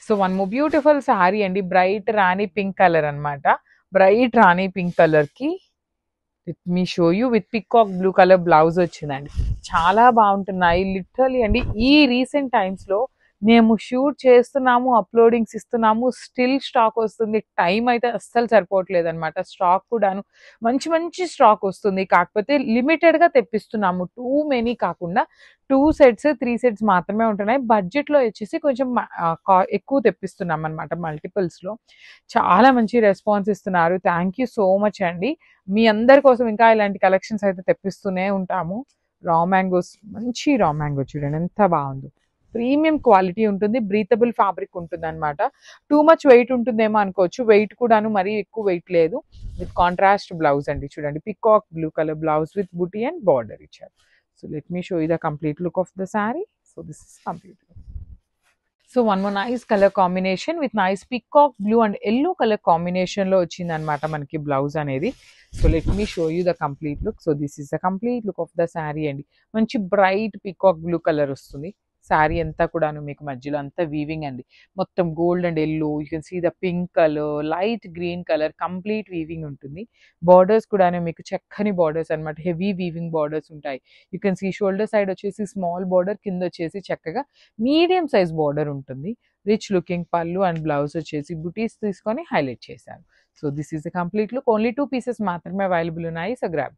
So one more beautiful sorry అండి, bright rani pink colour అన్నమాట. Bright rani pink colour కి with me show you with peacock blue colour blouse వచ్చిందండి. చాలా బాగుంటున్నాయి literally అండి. ఈ రీసెంట్ టైమ్స్ లో మేము షూట్ చేస్తున్నాము, అప్లోడింగ్స్ ఇస్తున్నాము, స్టిల్ స్టాక్ వస్తుంది. టైం అయితే అస్సలు సరిపోవట్లేదు అనమాట. స్టాక్ కూడాను మంచి మంచి స్టాక్ వస్తుంది, కాకపోతే లిమిటెడ్ గా తెప్పిస్తున్నాము. టూ మెనీ కాకుండా 2 sets 3 sets మాత్రమే ఉంటున్నాయి. బడ్జెట్ లో వచ్చేసి కొంచెం ఎక్కువ తెప్పిస్తున్నాం అనమాట, మల్టిపుల్స్ లో. చాలా మంచి రెస్పాన్స్ ఇస్తున్నారు. థ్యాంక్ యూ సో మచ్ అండి. మీ అందరి కోసం ఇంకా ఇలాంటి కలెక్షన్స్ అయితే తెప్పిస్తూనే ఉంటాము. రా మ్యాంగోస్, మంచి రా మ్యాంగో చూడండి ఎంత బాగుందో. ప్రీమియం క్వాలిటీ ఉంటుంది, బ్రీతబుల్ ఫ్యాబ్రిక్ ఉంటుంది అనమాట. టూ మచ్ వెయిట్ ఉంటుందేమో అనుకోవచ్చు, వెయిట్ కూడాను మరీ ఎక్కువ వెయిట్ లేదు. విత్ కాంట్రాస్ట్ బ్లౌజ్ అండి, చూడండి peacock blue colour blouse with buti and border ఇచ్చారు. So let me show you the complete look of the sari. So this is complete. So one more nice colour combination with nice peacock blue and yellow colour combination లో వచ్చింది అనమాట మనకి blouse అనేది. So let me show you the complete look. So this is the complete look of the sari అండి. మంచి bright peacock blue colour వస్తుంది. శారీ అంతా కూడాను మీకు మధ్యలో అంతా వీవింగ్ అండి, మొత్తం gold and yellow, you can see the pink colour, light green colour, complete weaving ఉంటుంది. బార్డర్స్ కూడాను మీకు చక్కని బార్డర్స్ అనమాట, హెవీ వీవింగ్ బార్డర్స్ ఉంటాయి. You can see shoulder side వచ్చేసి స్మాల్ బార్డర్, కింద వచ్చేసి చక్కగా మీడియం సైజ్ బార్డర్ ఉంటుంది. Rich looking pallu and blouse వచ్చేసి బుటీస్ తీసుకొని హైలైట్ చేశారు. So this is the complete look. Only 2 pieces మాత్రమే అవైలబుల్ ఉన్నాయి. So grab.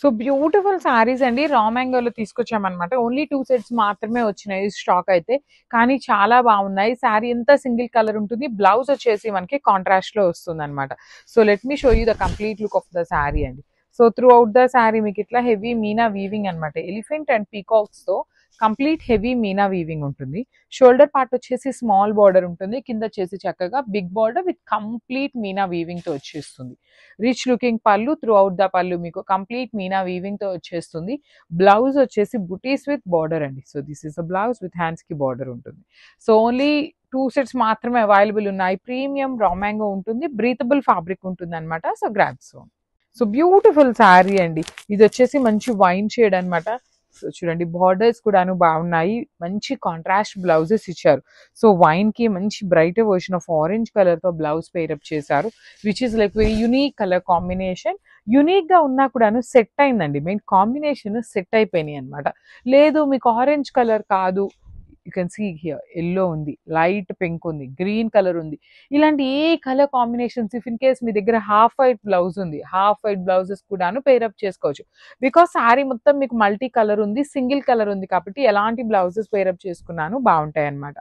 So beautiful saris అండి, రా మ్యాంగోలో తీసుకొచ్చామన్నమాట. ఓన్లీ 2 sets మాత్రమే వచ్చినాయి స్టాక్ అయితే, కానీ చాలా బాగున్నాయి. శారీ అంతా సింగిల్ కలర్ ఉంటుంది, బ్లౌజ్ వచ్చేసి మనకి కాంట్రాస్ట్ లో వస్తుంది అనమాట. So let me show you the complete look of the sari అండి. So throughout the sari మీకు ఇట్లా హెవీ మీనా వీవింగ్ అనమాట, ఎలిఫెంట్ అండ్ పీకాక్స్ తో కంప్లీట్ హెవీ మీనా వీవింగ్ ఉంటుంది. షోల్డర్ పార్ట్ వచ్చేసి స్మాల్ బార్డర్ ఉంటుంది, కింద వచ్చేసి చక్కగా big border with complete meena weaving తో వచ్చేస్తుంది. Rich looking pallu, throughout the pallu మీకు కంప్లీట్ మీనా వీవింగ్ తో వచ్చేస్తుంది. బ్లౌజ్ వచ్చేసి బుటీస్ విత్ బార్డర్ అండి. So this is the blouse with hands కి బార్డర్ ఉంటుంది. సో ఓన్లీ 2 sets మాత్రమే అవైలబుల్ ఉన్నాయి. ప్రీమియం రా మ్యాంగో ఉంటుంది, బ్రీతబుల్ ఫ్యాబ్రిక్ ఉంటుంది అనమాట. So grabs. So beautiful sari అండి, ఇది వచ్చేసి మంచి వైన్ షేడ్ అనమాట. సో చూడండి బార్డర్స్ కూడాను బాగున్నాయి, మంచి కాంట్రాస్ట్ బ్లౌజెస్ ఇచ్చారు. సో వైన్ కి మంచి bright version of orange colour తో బ్లౌజ్ పేరప్ చేశారు, which is like very unique colour combination. Unique గా ఉన్నా కూడాను సెట్ అయిందండి, మెయిన్ కాంబినేషన్ సెట్ అయిపోయినాయి అనమాట. లేదు మీకు ఆరెంజ్ కలర్ కాదు, you can see here yellow ఉంది, లైట్ పింక్ ఉంది, గ్రీన్ కలర్ ఉంది, ఇలాంటి ఏ colour combinations if in case మీ దగ్గర హాఫ్ వైట్ బ్లౌజ్ ఉంది, హాఫ్ వైట్ బ్లౌజెస్ కూడాను పేరప్ చేసుకోవచ్చు. బికాస్ శారీ మొత్తం మీకు మల్టీ కలర్ ఉంది, సింగిల్ కలర్ ఉంది, కాబట్టి ఎలాంటి బ్లౌజెస్ పేరప్ చేసుకున్నాను బాగుంటాయి అనమాట.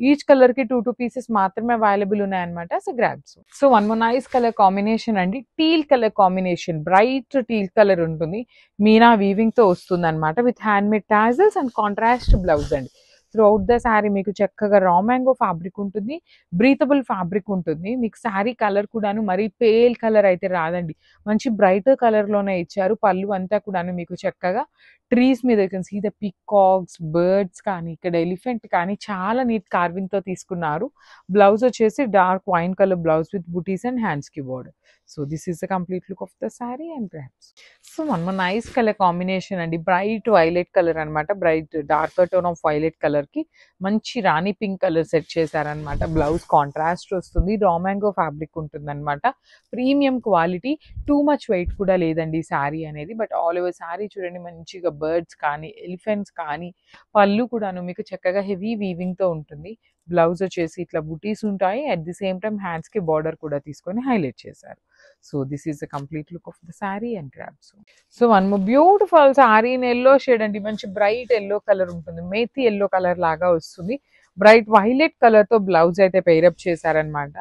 ఈచ్ కలర్ కి 2 pieces మాత్రమే అవైలబుల్ ఉన్నాయన్నమాట. So grabs. So one more nice colour combination అండి, teal colour combination, bright teal colour ఉంటుంది, మీనా వీవింగ్ తో వస్తుంది అనమాట, with hand made tassels and contrast blouse అండి. త్రూ అవుట్ ద శారీ మీకు చక్కగా రా మ్యాంగో ఫ్యాబ్రిక్ ఉంటుంది, బ్రీతబుల్ ఫ్యాబ్రిక్ ఉంటుంది. మీకు శారీ కలర్ కూడాను మరీ పేల్ కలర్ అయితే రాదండి, మంచి బ్రైట్ కలర్ లోనే ఇచ్చారు. పళ్ళు అంతా కూడాను మీకు చక్కగా ట్రీస్ మీద you can see the peacocks, birds కానీ ఇక్కడ ఎలిఫెంట్ కానీ చాలా నీట్ కార్వింగ్ తో తీసుకున్నారు. బ్లౌజ్ వచ్చేసి dark wine colour blouse with బుటీస్ అండ్ హ్యాండ్స్ కి border. So this is the complete look of the sari and grabs. So one more nice colour combination అండి, బ్రైట్ వైలెట్ కలర్ అనమాట. Bright darker tone of violet colour కి మంచి rani pink colour set చేశారనమాట. Blouse contrast వస్తుంది, raw mango fabric ఉంటుంది అనమాట. Premium quality, too much weight కూడా లేదండి శారీ అనేది. బట్ ఆల్ ఓవర్ శారీ చూడండి మంచిగా బర్డ్స్ కానీ ఎలిఫెంట్స్ కానీ, పళ్ళు కూడాను మీకు చక్కగా హెవీ వీవింగ్ తో ఉంటుంది. బ్లౌజ్ వచ్చేసి ఇట్లా బుటీస్ ఉంటాయి, at the same time hands కి బార్డర్ కూడా తీసుకొని హైలైట్ చేశారు. So this is the complete look of the sari and grabs. So one more beautiful sari in yellow shade అండి, మంచి బ్రైట్ ఎల్లో కలర్ ఉంటుంది, మేతి ఎల్లో కలర్ లాగా వస్తుంది. బ్రైట్ వైలెట్ కలర్ తో బ్లౌజ్ అయితే పేరప్ చేశారనమాట.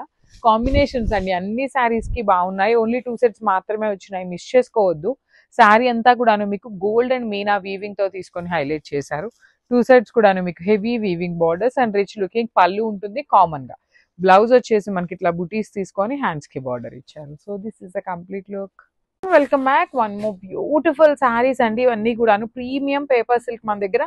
కాంబినేషన్స్ అండి అన్ని శారీస్ కి బాగున్నాయి. ఓన్లీ 2 sets మాత్రమే వచ్చినాయి, మిస్ చేసుకోవద్దు. శారీ అంతా కూడాను మీకు గోల్డ్ అండ్ మీనా వీవింగ్ తో తీసుకొని హైలైట్ చేశారు. 2 sets కూడాను మీకు heavy weaving borders and rich looking pallu ఉంటుంది కామన్ గా. బ్లౌజ్ వచ్చేసి మనకి ఇట్లా బుటీస్ తీసుకొని హ్యాండ్స్ కి బార్డర్ ఇచ్చారు. So this is the complete look. Welcome back. One more beautiful saris అండి, ఇవన్నీ కూడాను ప్రీమియం పేపర్ సిల్క్. మన దగ్గర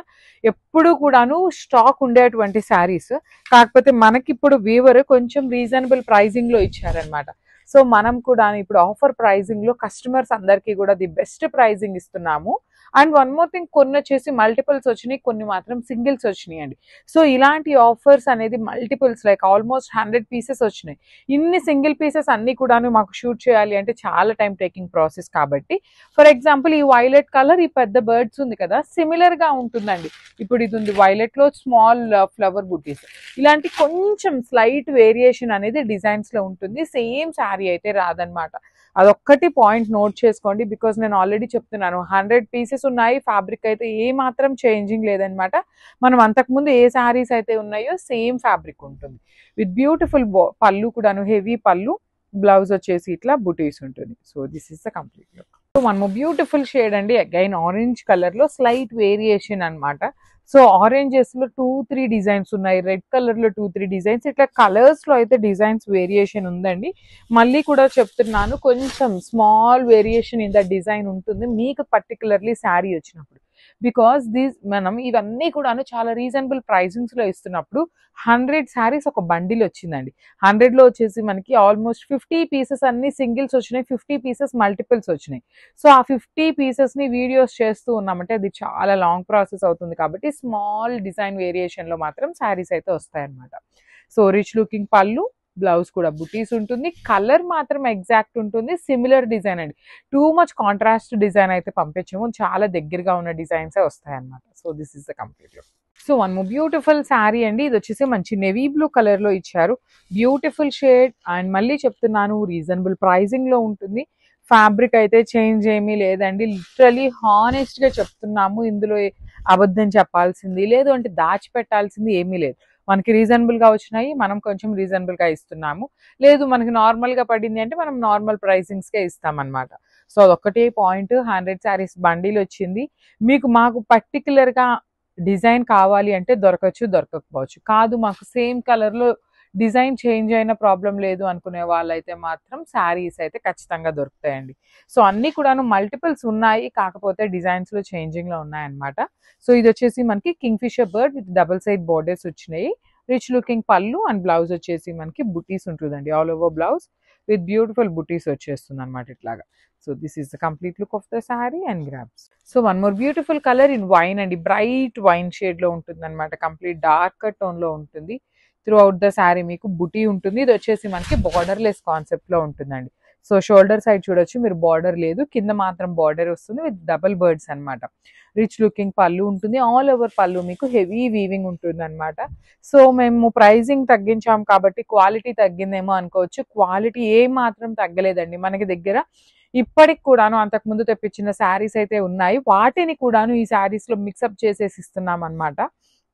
ఎప్పుడు కూడాను స్టాక్ ఉండేటువంటి శారీస్, కాకపోతే మనకి ఇప్పుడు వీవర్ కొంచెం రీజనబుల్ ప్రైజింగ్ లో ఇచ్చారనమాట. సో మనం కూడా ఇప్పుడు ఆఫర్ ప్రైజింగ్ లో కస్టమర్స్ అందరికీ కూడా ది బెస్ట్ ప్రైజింగ్ ఇస్తున్నాము. అండ్ వన్ మోర్ థింగ్, కొన్ని వచ్చేసి మల్టిపుల్స్ వచ్చినాయి, కొన్ని మాత్రం సింగిల్స్ వచ్చినాయి అండి. సో ఇలాంటి ఆఫర్స్ అనేది మల్టిపుల్స్ లైక్ ఆల్మోస్ట్ 100 పీసెస్ వచ్చినాయి. ఇన్ని సింగిల్ పీసెస్ అన్ని కూడాను మాకు షూట్ చేయాలి అంటే చాలా టైం టేకింగ్ ప్రాసెస్ కాబట్టి, ఫర్ ఎగ్జాంపుల్ ఈ వైలెట్ కలర్, ఈ పెద్ద బర్డ్స్ ఉంది కదా, సిమిలర్ గా ఉంటుందండి. ఇప్పుడు ఇది ఉంది వైలెట్ లో స్మాల్ ఫ్లవర్ బుటీస్, ఇలాంటి కొంచెం స్లైట్ వేరియేషన్ అనేది డిజైన్స్ లో ఉంటుంది. సేమ్ శారీ అయితే రాదనమాట. అదొక్కటి పాయింట్ నోట్ చేసుకోండి. బికాస్ నేను ఆల్రెడీ చెప్తున్నాను, 100 పీసెస్ ఉన్నాయి, ఫ్యాబ్రిక్ అయితే ఏ మాత్రం చేంజింగ్ లేదనమాట. మనం అంతకుముందు ఏ శారీస్ అయితే ఉన్నాయో సేమ్ ఫ్యాబ్రిక్ ఉంటుంది. విత్ బ్యూటిఫుల్ పళ్ళు కూడాను, హెవీ పళ్ళు, బ్లౌజ్ వచ్చేసి ఇట్లా బుటీస్ ఉంటుంది. So this is the complete look. So మనము బ్యూటిఫుల్ షేడ్ అండి, అగైన్ ఆరెంజ్ కలర్ లో స్లైట్ వేరియేషన్ అనమాట. సో ఆరెంజెస్ లో 2-3 డిజైన్స్ ఉన్నాయి, రెడ్ కలర్ లో 2-3 డిజైన్స్, ఇట్లా కలర్స్ లో అయితే డిజైన్స్ వేరియేషన్ ఉందండి. మళ్ళీ కూడా చెప్తున్నాను, కొంచెం small variation in the design ఉంటుంది మీకు పర్టికులర్లీ శారీ వచ్చినప్పుడు. బికాస్ మనం ఇవన్నీ కూడాను చాలా రీజనబుల్ ప్రైసింగ్స్ లో ఇస్తున్నప్పుడు 100 శారీస్ ఒక బండిల్ వచ్చిందండి. 100 లో వచ్చేసి మనకి ఆల్మోస్ట్ 50 పీసెస్ అన్ని సింగిల్స్ వచ్చినాయి, 50 పీసెస్ మల్టిపుల్స్ వచ్చినాయి. సో ఆ 50 పీసెస్ ని వీడియోస్ చేస్తూ ఉన్నామంటే అది చాలా లాంగ్ ప్రాసెస్ అవుతుంది కాబట్టి స్మాల్ డిజైన్ వేరియేషన్ లో మాత్రం శారీస్ అయితే వస్తాయన్నమాట. సో రిచ్ లుకింగ్ పళ్ళు, బ్లౌజ్ కూడా బుటీస్ ఉంటుంది, కలర్ మాత్రం ఎగ్జాక్ట్ ఉంటుంది, సిమిలర్ డిజైన్ అండి. టూ మచ్ కాంట్రాస్ట్ డిజైన్ అయితే పంపించము, చాలా దగ్గరగా ఉన్న డిజైన్సే వస్తాయన్నమాట. So this is the complete look. So one beautiful sari అండి, ఇది వచ్చేసి మంచి నెవీ బ్లూ కలర్ లో ఇచ్చారు, బ్యూటిఫుల్ షేడ్. అండ్ మళ్ళీ చెప్తున్నాను, రీజనబుల్ ప్రైజింగ్ లో ఉంటుంది. ఫ్యాబ్రిక్ అయితే చేంజ్ ఏమీ లేదండి, లిటరలీ హానెస్ట్ గా చెప్తున్నాము. ఇందులో అబద్ధం చెప్పాల్సింది లేదు, అంటే దాచిపెట్టాల్సింది ఏమీ లేదు. మనకి రీజనబుల్ గా వచ్చినాయి, మనం కొంచెం రీజనబుల్ గా ఇస్తున్నాము. లేదు మనకి నార్మల్ గా పడింది అంటే మనం నార్మల్ ప్రైసింగ్స్ కే ఇస్తామన్నమాట. సో అదొక్కటే పాయింట్. 100 శారీస్ బండిల్ వచ్చింది. మాకు పర్టికులర్ గా డిజైన్ కావాలి అంటే దొరకచ్చు, దొరకకపోవచ్చు. కాదు మాకు సేమ్ కలర్ లో డిజైన్ చేంజ్ అయిన ప్రాబ్లం లేదు అనుకునే వాళ్ళైతే మాత్రం శారీస్ అయితే ఖచ్చితంగా దొరుకుతాయండి. సో అన్ని కూడాను మల్టిపుల్స్ ఉన్నాయి, కాకపోతే డిజైన్స్ లో చేంజింగ్ లో ఉన్నాయన్నమాట. సో ఇది వచ్చేసి మనకి kingfisher bird with double side borders వచ్చినాయి, rich looking pallu, and blouse వచ్చేసి మనకి బుటీస్ ఉంటుందండి, all over blouse with beautiful బుటీస్ వచ్చేస్తుంది అనమాట ఇట్లాగా. So this is the complete look of the sari and grabs. So one more beautiful colour in wine అండి, బ్రైట్ వైన్ షేడ్ లో ఉంటుంది అనమాట, కంప్లీట్ డార్క్ టోన్ లో ఉంటుంది. త్రూ అవుట్ ద శారీ మీకు బుటీ ఉంటుంది. ఇది వచ్చేసి మనకి బార్డర్ లెస్ కాన్సెప్ట్ లో ఉంటుందండి. సో షోల్డర్ సైడ్ చూడొచ్చు మీరు, బార్డర్ లేదు, కింద మాత్రం బార్డర్ వస్తుంది విత్ డబుల్ బర్డ్స్ అనమాట. రిచ్ లుకింగ్ పళ్ళు ఉంటుంది, ఆల్ ఓవర్ పళ్ళు మీకు హెవీ వీవింగ్ ఉంటుంది అనమాట. సో మేము ప్రైజింగ్ తగ్గించాం కాబట్టి క్వాలిటీ తగ్గిందేమో అనుకోవచ్చు, క్వాలిటీ ఏ మాత్రం తగ్గలేదండి. మనకి దగ్గర ఇప్పటికి కూడాను అంతకుముందు తెప్పించిన శారీస్ అయితే ఉన్నాయి, వాటిని కూడాను ఈ శారీస్ లో మిక్సప్ చేసేసి ఇస్తున్నాం అనమాట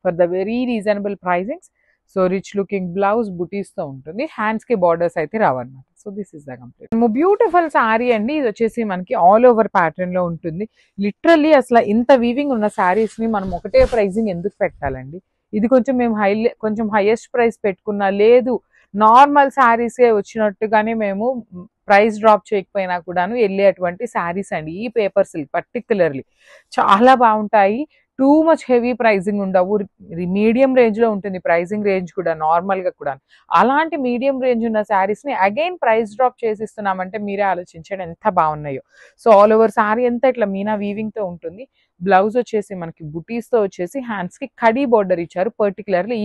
for the very reasonable pricings. So rich looking blouse buttis తో ఉంటుంది, హ్యాండ్స్ కి బార్డర్స్ అయితే రావన్నమాట. So this is the complete. Beautiful sari అండి, ఇది వచ్చేసి మనకి ఆల్ ఓవర్ ప్యాటర్న్ లో ఉంటుంది. లిటరల్లీ అసలు ఇంత వీవింగ్ ఉన్న శారీస్ ని మనం ఒకటే ప్రైజింగ్ ఎందుకు పెట్టాలండి? ఇది కొంచెం మేము కొంచెం హైయెస్ట్ ప్రైస్ పెట్టుకున్నా లేదు, నార్మల్ శారీసే వచ్చినట్టుగానే మేము ప్రైస్ డ్రాప్ చేయకపోయినా కూడాను వెళ్ళేటువంటి శారీస్ అండి. ఈ పేపర్ సిల్క్ పర్టికులర్లీ చాలా బాగుంటాయి, టూ మచ్ హెవీ ప్రైజింగ్ ఉండవు, మీడియం రేంజ్ లో ఉంటుంది ప్రైజింగ్ రేంజ్ కూడా, నార్మల్ గా కూడా. అలాంటి మీడియం రేంజ్ ఉన్న శారీస్ ని అగైన్ ప్రైస్ డ్రాప్ చేసిస్తున్నామంటే మీరే ఆలోచించండి ఎంత బాగున్నాయో. సో ఆల్ ఓవర్ శారీ అంతా ఇట్లా మీనా వీవింగ్ తో ఉంటుంది. బ్లౌజ్ వచ్చేసి మనకి బుటీస్ తో వచ్చేసి హ్యాండ్స్ కి కడీ బోర్డర్ ఇచ్చారు, పర్టికులర్లీ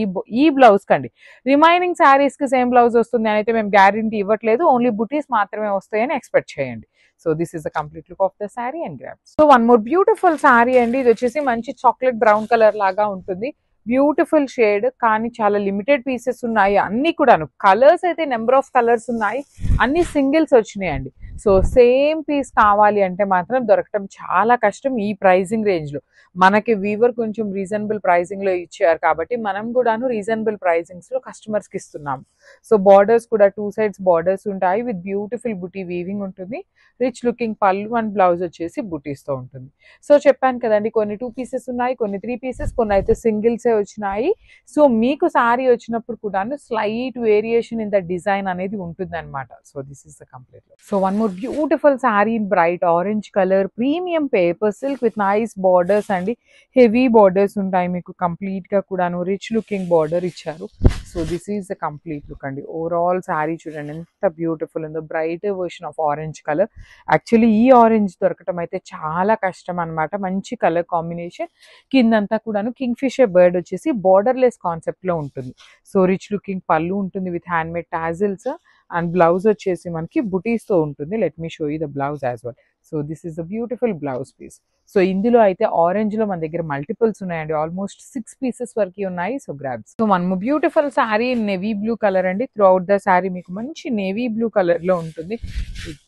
ఈ బ్లౌజ్ కండి. రిమైనింగ్ శారీస్ కి సేమ్ బ్లౌజ్ వస్తుంది అని అయితే మేము గ్యారంటీ ఇవ్వట్లేదు, ఓన్లీ బుటీస్ మాత్రమే వస్తాయని ఎక్స్పెక్ట్ చేయండి. So this is the complete look of the sari and grabs. So one more beautiful sari అండి, ఇది వచ్చేసి మంచి చాక్లెట్ బ్రౌన్ కలర్ లాగా ఉంటుంది, బ్యూటిఫుల్ షేడ్, కానీ చాలా లిమిటెడ్ పీసెస్ ఉన్నాయి. అన్ని కూడాను కలర్స్ అయితే నెంబర్ ఆఫ్ కలర్స్ ఉన్నాయి, అన్ని సింగిల్స్ వచ్చినాయండి. సో సేమ్ పీస్ కావాలి అంటే మాత్రం దొరకటం చాలా కష్టం ఈ ప్రైజింగ్ రేంజ్ లో. మనకి వీవర్ కొంచెం రీజనబుల్ ప్రైజింగ్ లో ఇచ్చారు కాబట్టి మనం కూడాను రీజనబుల్ ప్రైజింగ్స్ లో కస్టమర్స్ కి ఇస్తున్నాము. సో బార్డర్స్ కూడా 2 sides బార్డర్స్ ఉంటాయి విత్ బ్యూటిఫుల్ బుటీ వీవింగ్ ఉంటుంది, rich looking pallu and blouse వచ్చేసి బుటీస్ తో ఉంటుంది. సో చెప్పాను కదండి, కొన్ని 2 pieces ఉన్నాయి, కొన్ని 3 pieces, కొన్ని అయితే సింగిల్సే వచ్చినాయి. సో మీకు సారీ వచ్చినప్పుడు కూడాను slight variation in the design అనేది ఉంటుంది అనమాట. So this is the complete. So one more more beautiful saree in bright orange color, premium paper silk with nice borders and heavy borders ఉంటాయి మీకు complete గా కూడాను rich looking border ఇచ్చారు. So this is the complete look అండి. Overall sari చూడండి ఎంత beautiful ఉందో, bright version of orange colour. Actually ఈ ఆరెంజ్ దొరకటం అయితే చాలా కష్టం అనమాట. మంచి కలర్ కాంబినేషన్. కిందంతా కూడాను కింగ్ ఫిషర్ బర్డ్ వచ్చేసి బార్డర్లెస్ కాన్సెప్ట్ లో ఉంటుంది. సో రిచ్ లుకింగ్ పళ్ళు ఉంటుంది with hand made tassels and blouse వచ్చేసి మనకి బుటీస్ తో ఉంటుంది. Let me show you the blouse as well. So this is the beautiful blouse piece. So ఇందులో అయితే ఆరెంజ్ లో మన దగ్గర మల్టిపుల్స్ ఉన్నాయండి, ఆల్మోస్ట్ 6 పీసెస్ వరకు ఉన్నాయి. So grabs. సో మనము beautiful sari navy blue colour అండి. త్రూ అవుట్ ద శారీ మీకు మంచి నేవీ బ్లూ కలర్ లో ఉంటుంది.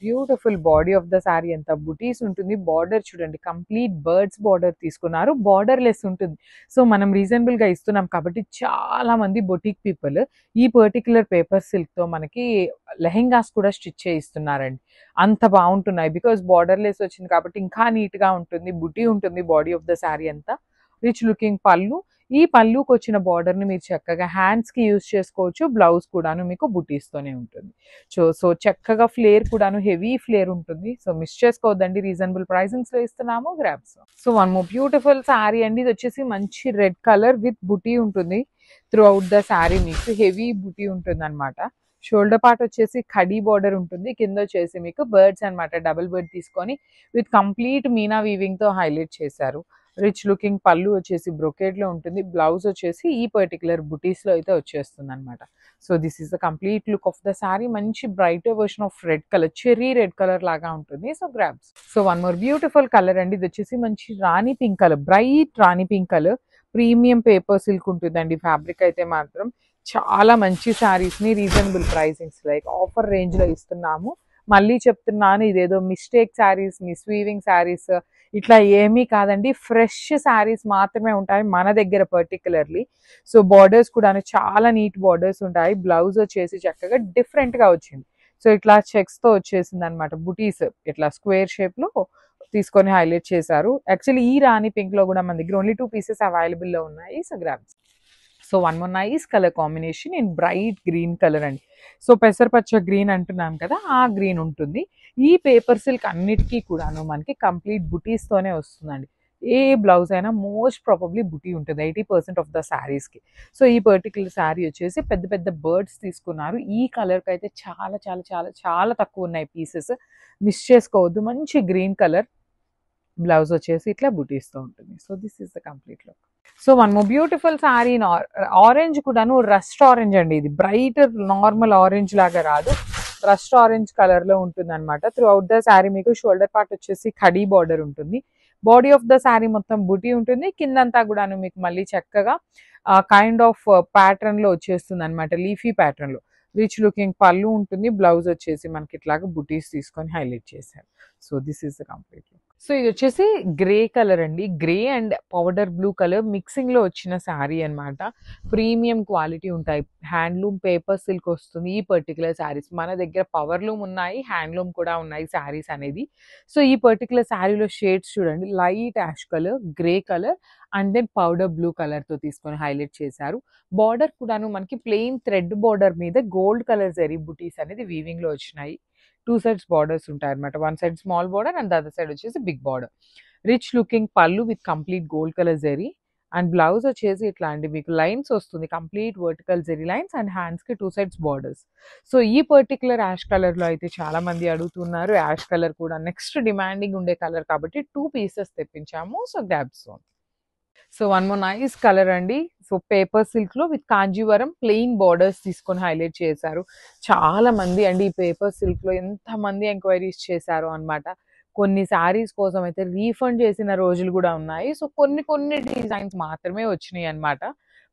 Beautiful body of the sari అంతా బుటీస్ ఉంటుంది. బార్డర్ చూడండి కంప్లీట్ బర్డ్స్ బార్డర్ తీసుకున్నారు, బార్డర్ లెస్ ఉంటుంది. సో మనం రీజనబుల్ గా ఇస్తున్నాం కాబట్టి చాలా మంది బొటిక్ పీపుల్ ఈ పర్టికులర్ పేపర్ సిల్క్ తో మనకి లెహెంగాస్ కూడా స్టిచ్ చేయిస్తున్నారండి. అంత బాగుంటున్నాయి బికాస్ బార్డర్ లెస్ వచ్చింది కాబట్టి ఇంకా నీట్ గా ఉంటుంది. బుటీ ఉంటుంది బాడీ ఆఫ్ ద శారీ అంతా. రిచ్ లుకింగ్ పళ్ళు. ఈ పళ్ళుకి వచ్చిన బార్డర్ ని మీరు చక్కగా హ్యాండ్స్ కి యూజ్ చేసుకోవచ్చు. బ్లౌజ్ కూడాను మీకు బుటీస్ తోనే ఉంటుంది. సో చక్కగా ఫ్లేర్ కూడాను హెవీ ఫ్లేర్ ఉంటుంది. సో మిస్ చేసుకోవద్దండి, రీజనబుల్ ప్రైసింగ్స్ లో ఇస్తున్నాము. Grabs. So one more beautiful sari అండి. ఇది వచ్చేసి మంచి రెడ్ కలర్ విత్ బుటీ ఉంటుంది. త్రూ అవుట్ ద శారీ మీకు హెవీ బుటీ ఉంటుంది అనమాట. షోల్డర్ పార్ట్ వచ్చేసి ఖడీ బార్డర్ ఉంటుంది. కింద వచ్చేసి మీకు బర్డ్స్ అనమాట, డబుల్ బర్డ్ తీసుకొని విత్ కంప్లీట్ మీనా వీవింగ్ తో హైలైట్ చేశారు. రిచ్ లుకింగ్ పళ్ళు వచ్చేసి బ్రొకేడ్ లో ఉంటుంది. బ్లౌజ్ వచ్చేసి ఈ పర్టికులర్ బుటీస్ లో అయితే వచ్చేస్తుంది అనమాట. So this is the complete look of the sari. మంచి bright version of red colour, cherry red colour లాగా ఉంటుంది. So grabs. So one more beautiful colour అండి. ఇది వచ్చేసి మంచి rani pink colour, bright rani pink colour. Premium paper silk ఉంటుందండి. Fabric అయితే మాత్రం చాలా మంచి శారీస్ ని reasonable pricings like offer range లో ఇస్తున్నాము. మళ్ళీ చెప్తున్నాను, ఇదేదో మిస్టేక్ శారీస్, మిస్వీవింగ్ శారీస్ ఇట్లా ఏమీ కాదండి. ఫ్రెష్ శారీస్ మాత్రమే ఉంటాయి మన దగ్గర పర్టికులర్లీ. సో బార్డర్స్ కూడా చాలా నీట్ బార్డర్స్ ఉంటాయి. బ్లౌజ్ వచ్చేసి చక్కగా డిఫరెంట్ గా వచ్చింది. సో ఇట్లా చెక్స్ తో వచ్చేసింది అనమాట. బుటీస్ ఇట్లా స్క్వేర్ షేప్ లో తీసుకొని హైలైట్ చేశారు. యాక్చువల్లీ ఈ రాణి పింక్ లో కూడా మన దగ్గర ఓన్లీ 2 పీసెస్ అవైలబుల్ లో ఉన్నాయి. So grabs. So one more nice colour combination in bright green colour అండి. సో పెసరపచ్చ గ్రీన్ అంటున్నాం కదా, ఆ గ్రీన్ ఉంటుంది. ఈ పేపర్ సిల్క్ అన్నిటికీ కూడాను మనకి కంప్లీట్ బుటీస్ తోనే వస్తుందండి. ఏ బ్లౌజ్ అయినా మోస్ట్ ప్రాబబ్లీ బుటీ ఉంటుంది 80% ఆఫ్ ద శారీస్ కి. సో ఈ పర్టికులర్ శారీ వచ్చేసి పెద్ద పెద్ద బర్డ్స్ తీసుకున్నారు. ఈ కలర్ కి అయితే చాలా చాలా చాలా చాలా తక్కువ ఉన్నాయి పీసెస్, మిస్ చేసుకోవద్దు. మంచి గ్రీన్ కలర్. బ్లౌజ్ వచ్చేసి ఇట్లా బుటీస్ తో ఉంటుంది. So this is the complete look. So one more beautiful sari in orange కూడాను రస్ట్ ఆరెంజ్ అండి. ఇది బ్రైట్ నార్మల్ ఆరెంజ్ లాగా రాదు, రస్ట్ ఆరెంజ్ కలర్ లో ఉంటుంది అనమాట. త్రూ అవుట్ ద శారీ మీకు షోల్డర్ పార్ట్ వచ్చేసి ఖడీ బార్డర్ ఉంటుంది. బాడీ ఆఫ్ ద శారీ మొత్తం బుటీ ఉంటుంది. కిందంతా కూడాను మీకు మళ్ళీ చక్కగా కైండ్ ఆఫ్ ప్యాటర్న్ లో వచ్చేస్తుంది అనమాట, లీఫీ ప్యాటర్న్ లో. రిచ్ లుకింగ్ పళ్ళు ఉంటుంది. బ్లౌజ్ వచ్చేసి మనకి ఇట్లాగా బుటీస్ తీసుకొని హైలైట్ చేశారు. So this is the complete look. So ఇది వచ్చేసి గ్రే కలర్ అండి. Grey and powder blue colour mixing లో వచ్చిన శారీ అనమాట. ప్రీమియం క్వాలిటీ ఉంటాయి. హ్యాండ్లూమ్ పేపర్ సిల్క్ వస్తుంది ఈ పర్టికులర్ శారీస్. మన దగ్గర పవర్లూమ్ ఉన్నాయి, హ్యాండ్లూమ్ కూడా ఉన్నాయి శారీస్ అనేది. సో ఈ పర్టికులర్ శారీలో షేడ్స్ చూడండి, light ash colour, grey colour and then powder blue colour తో తీసుకొని హైలైట్ చేశారు. బార్డర్ కూడాను మనకి ప్లెయిన్ థ్రెడ్ బార్డర్ మీద గోల్డ్ కలర్ జరీ బుటీస్ అనేది వీవింగ్ లో వచ్చినాయి. 2 sides బార్డర్స్ ఉంటాయి అనమాట. 1 side small border and other side వచ్చేసి big border. Rich looking pallu with complete gold colour zari and blouse వచ్చేసి ఇట్లా అండి మీకు లైన్స్ వస్తుంది, complete vertical zari lines and hands కి 2 sides బార్డర్స్. సో ఈ పర్టికులర్ యాష్ కలర్ లో అయితే చాలా మంది అడుగుతున్నారు. యాష్ కలర్ కూడా నెక్స్ట్ డిమాండింగ్ ఉండే కలర్ కాబట్టి 2 pieces తెప్పించాము. So grabs. So one more nice colour అండి. సో పేపర్ సిల్క్ లో విత్ కాంజీవరం ప్లెయిన్ బార్డర్స్ తీసుకొని హైలైట్ చేశారు. చాలా మంది అండి ఈ పేపర్ సిల్క్ లో ఎంత మంది ఎంక్వైరీస్ చేశారు అనమాట. కొన్ని శారీస్ కోసం అయితే రీఫండ్ చేసిన రోజులు కూడా ఉన్నాయి. సో కొన్ని డిజైన్స్ మాత్రమే వచ్చినాయి అనమాట.